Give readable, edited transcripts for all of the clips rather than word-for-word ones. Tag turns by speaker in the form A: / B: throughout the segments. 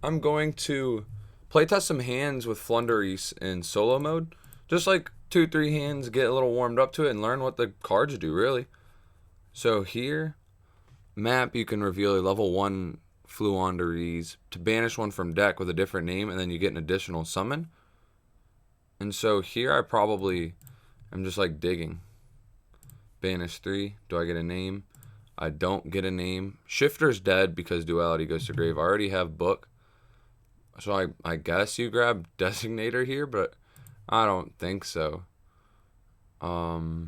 A: I'm going to playtest some hands with Floowandereeze in solo mode. Just like 2, 3 hands, get a little warmed up to it, and learn what the cards do, really. So here, map, you can reveal a level 1 Floowandereeze to banish one from deck with a different name, and then you get an additional summon. And so here I probably am just like digging. Banish 3. Do I get a name? I don't get a name. Shifter's dead because Duality goes to grave. I already have Book. So I guess you grab Designator here, but I don't think so. Yeah,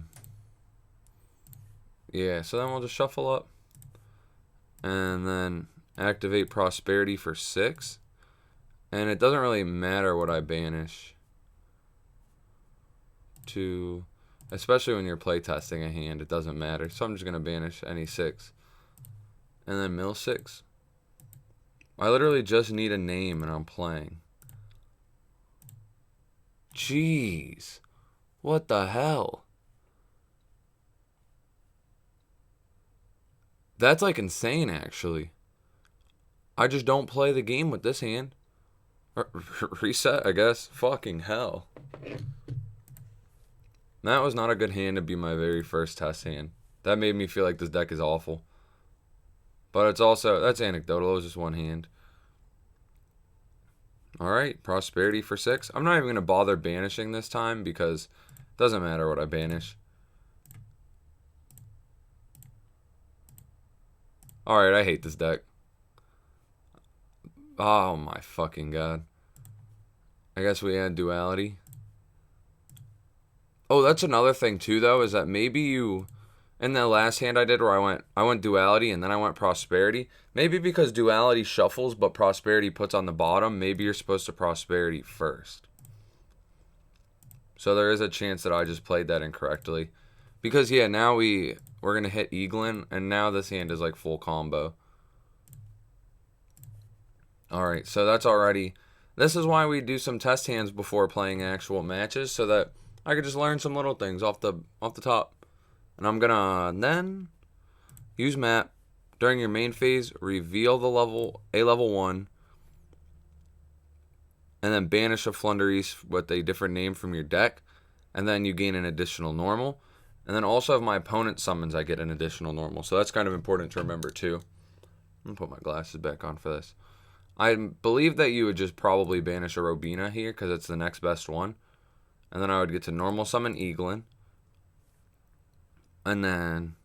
A: so then we'll just shuffle up. And then activate Prosperity for 6. And it doesn't really matter what I banish. Especially when you're playtesting a hand, it doesn't matter. So I'm just going to banish any 6. And then mill 6. I literally just need a name and I'm playing. Jeez. What the hell? That's like insane, actually. I just don't play the game with this hand. Reset, I guess. Fucking hell. That was not a good hand to be my very first test hand. That made me feel like this deck is awful. But it's also, that's anecdotal. It was just one hand. Alright, Prosperity for 6. I'm not even going to bother banishing this time because it doesn't matter what I banish. Alright, I hate this deck. Oh my fucking god. I guess we add Duality. Oh, that's another thing too, though, is that maybe you, in the last hand I did where I went Duality and then I went Prosperity. Maybe because Duality shuffles but Prosperity puts on the bottom, maybe you're supposed to Prosperity first. So there is a chance that I just played that incorrectly. Because, yeah, now we're going to hit Eaglin, and now this hand is like full combo. Alright, so that's already, this is why we do some test hands before playing actual matches, so that I could just learn some little things off the top. And I'm gonna then use map during your main phase, reveal the level level 1, and then banish a Floowandereeze with a different name from your deck, and then you gain an additional normal. And then also if my opponent summons, I get an additional normal. So that's kind of important to remember too. I'm gonna put my glasses back on for this. I believe that you would just probably banish a Robina here because it's the next best one. And then I would get to normal summon Eaglin. And then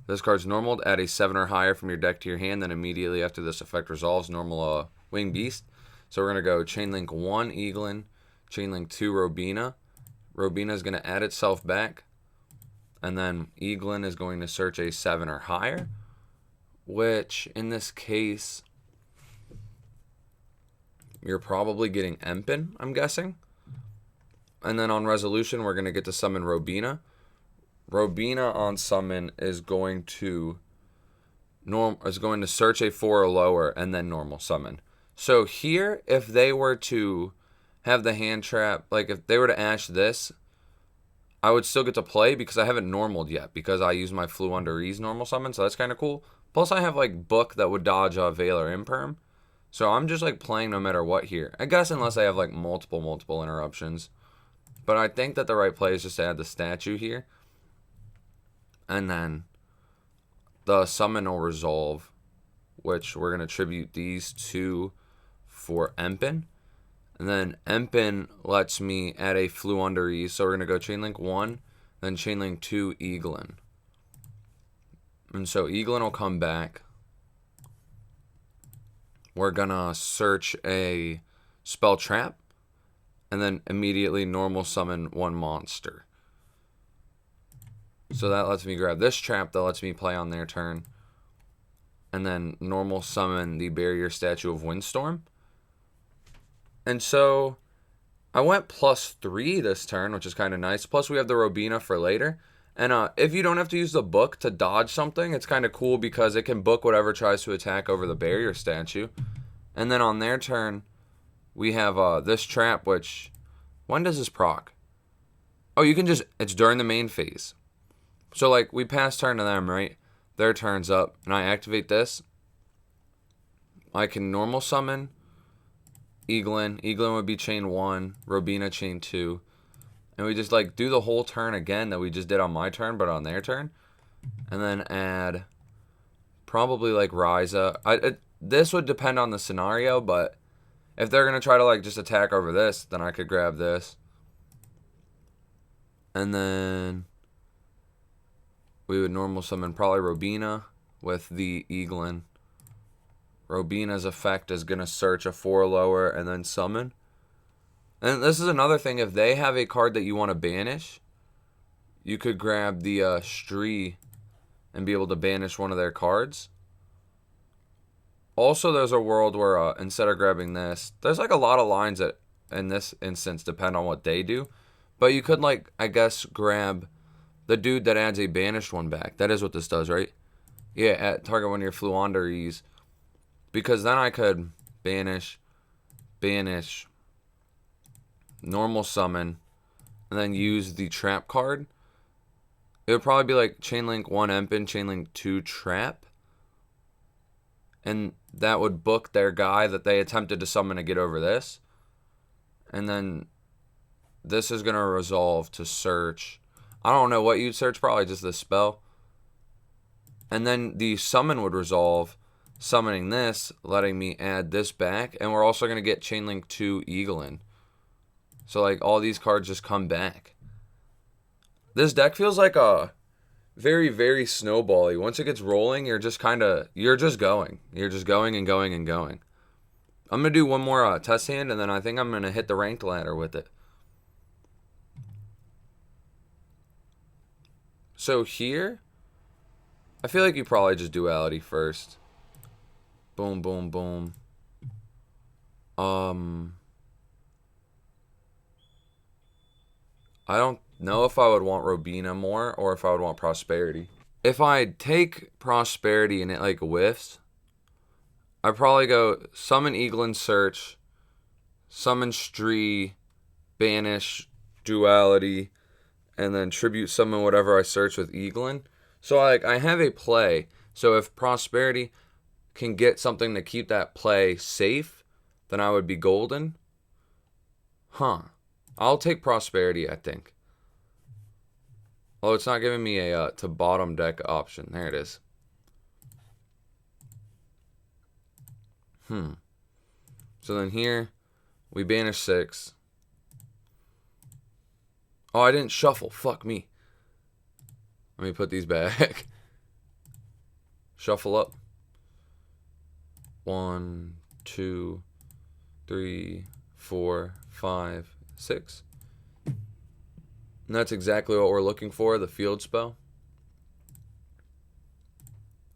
A: this card's normal to add a 7 or higher from your deck to your hand. Then immediately after this effect resolves, normal Winged Beast. So we're going to go Chainlink 1 Eaglin, Chainlink 2 Robina. Robina is going to add itself back. And then Eaglin is going to search a 7 or higher. Which, in this case, you're probably getting Empin, I'm guessing. And then on resolution, we're going to get to summon Robina. Robina on summon is going to search a 4 or lower and then normal summon. So here, if they were to have the hand trap, like if they were to ash this, I would still get to play because I haven't normaled yet because I use my Floowandereeze normal summon, so that's kind of cool. Plus I have like Book that would dodge Veil or Imperm. So I'm just like playing no matter what here. I guess unless I have like multiple interruptions. But I think that the right play is just to add the statue here. And then the summon will resolve, which we're going to tribute these two for Empin. And then Empin lets me add a Floowandereeze. So we're going to go Chainlink 1, then Chainlink 2 Eaglin. And so Eaglin will come back. We're going to search a spell trap. And then immediately normal summon 1 monster. So that lets me grab this trap that lets me play on their turn. And then normal summon the barrier statue of Windstorm. And so I went +3 this turn, which is kind of nice. Plus we have the Robina for later. And if you don't have to use the Book to dodge something, it's kind of cool because it can book whatever tries to attack over the barrier statue. And then on their turn, we have this trap, which, when does this proc? Oh, you can just, it's during the main phase. So like we pass turn to them, right? Their turn's up, and I activate this. I can normal summon Eaglin. Eaglin would be chain 1, Robina chain 2. And we just like do the whole turn again that we just did on my turn, but on their turn. And then add probably like Ryza. This would depend on the scenario, but if they're going to try to like just attack over this, then I could grab this. And then we would normal summon probably Robina with the Eaglin. Robina's effect is going to search a 4 lower and then summon. And this is another thing. If they have a card that you want to banish, you could grab the Stree and be able to banish one of their cards. Also, there's a world where instead of grabbing this, there's like a lot of lines that in this instance depend on what they do. But you could like, I guess, grab the dude that adds a banished one back. That is what this does, right? Yeah, at target one of your Floowandereeze. Because then I could banish, normal summon, and then use the trap card. It would probably be like Chainlink 1 Empin, Chainlink 2 Trap. And that would book their guy that they attempted to summon to get over this. And then this is going to resolve to search. I don't know what you'd search, probably just the spell. And then the summon would resolve, summoning this, letting me add this back. And we're also going to get Chainlink 2 Eaglin. So like all these cards just come back. This deck feels like a very, very snowbally. Once it gets rolling, you're just going. You're just going and going and going. I'm going to do one more test hand, and then I think I'm going to hit the ranked ladder with it. So here, I feel like you probably just duality first. Boom, boom, boom. I don't know if I would want Robina more or if I would want Prosperity. If I take Prosperity and it like whiffs, I'd probably go summon Eaglin Search, summon Stree, banish, duality, and then tribute summon whatever I search with Eaglin. So like I have a play. So if Prosperity can get something to keep that play safe, then I would be golden. I'll take Prosperity, I think. Oh, it's not giving me a to bottom deck option. There it is. So then here, we banish 6. Oh, I didn't shuffle. Fuck me. Let me put these back. Shuffle up. 1, 2, 3, 4, 5, 6. And that's exactly what we're looking for, the field spell.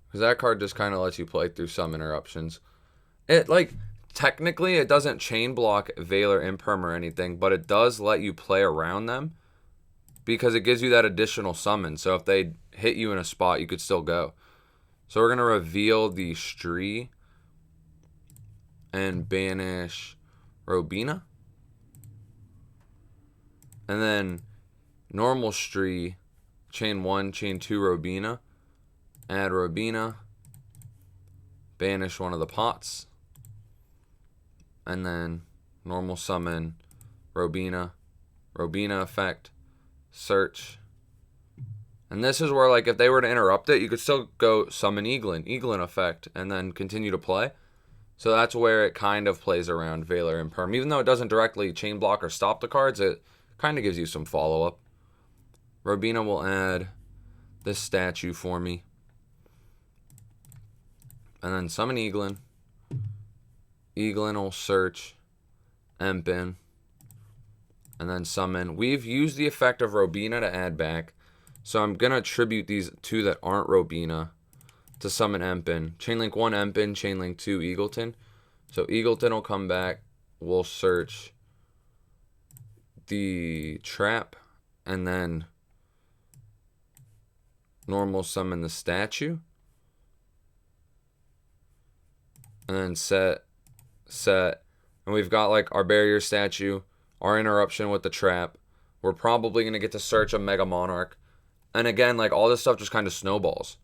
A: Because that card just kind of lets you play through some interruptions. It, like, technically it doesn't chain block Veil or Imperm or anything, but it does let you play around them because it gives you that additional summon. So if they hit you in a spot, you could still go. So we're going to reveal the Stree and banish Robina. And then normal Stree, chain 1, chain 2 Robina. Add Robina. Banish one of the pots. And then normal summon Robina. Robina effect. Search. And this is where, like, if they were to interrupt it, you could still go summon Eaglin. Eaglin effect. And then continue to play. So that's where it kind of plays around Valor and Perm. Even though it doesn't directly chain block or stop the cards, it kind of gives you some follow-up. Robina will add this statue for me. And then summon Eaglin. Eaglin will search Empin. And then summon. We've used the effect of Robina to add back. So I'm going to attribute these two that aren't Robina to summon Empin. Chainlink 1 Empin, Chainlink 2 Eagleton. So Eagleton will come back. We'll search the trap. And then normal summon the statue. And then set. And we've got like our barrier statue, our interruption with the trap. We're probably going to get to search a Mega Monarch. And again, like all this stuff just kind of snowballs.